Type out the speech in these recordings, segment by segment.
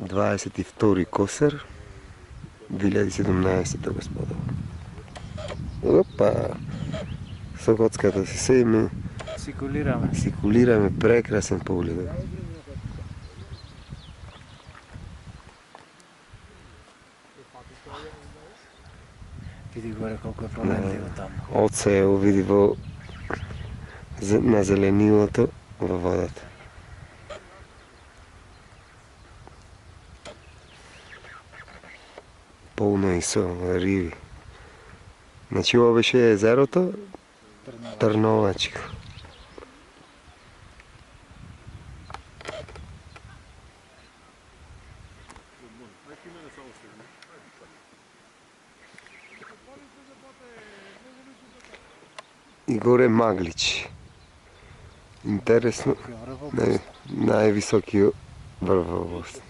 22 Косар 2017 господа. Опа! Со коцката си седиме. Сикулираме прекрасен поглед. Види горе колко е променливо там. Оцео види на зеленилото във водата. Полно и со риби. Значи ovo беше езерото Трновачко. И горе Маглич. Интересно. Най-високи връх в Босна.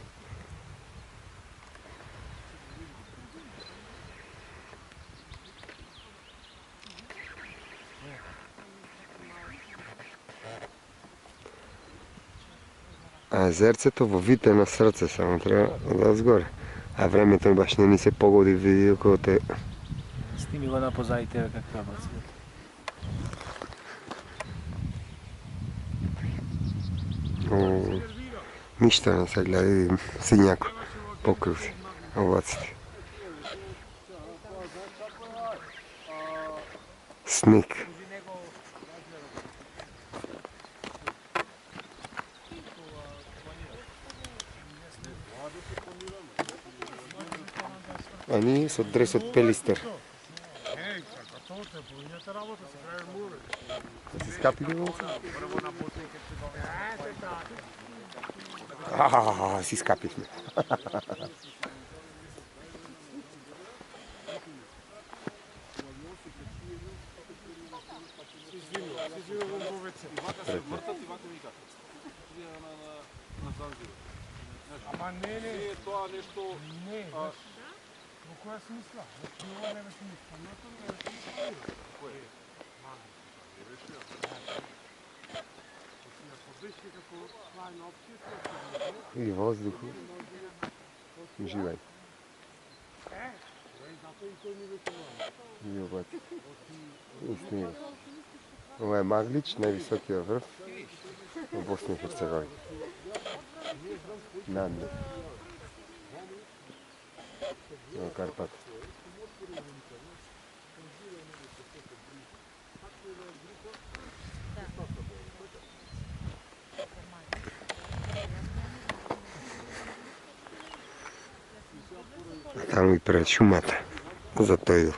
А езерцето във вид е на сърце, само трябва да сгоре. А времето баш не ни се погоди види около те. Сними го на позади тебе как това бъде. Нищо не се гледа, синяко покрив си, облаците. Сник. А ние с адрес от Пелистър. Си скапили го? Си скапихме. Ама не, това нещо... Не, во која смисла? Ова нема смисла. Кое? И въздух. Живей. И обаче. И снима. Това е Маглич, най-високия връх в Босна и Херцеговина. Надне. На Карпата. Там и пред шумата за той.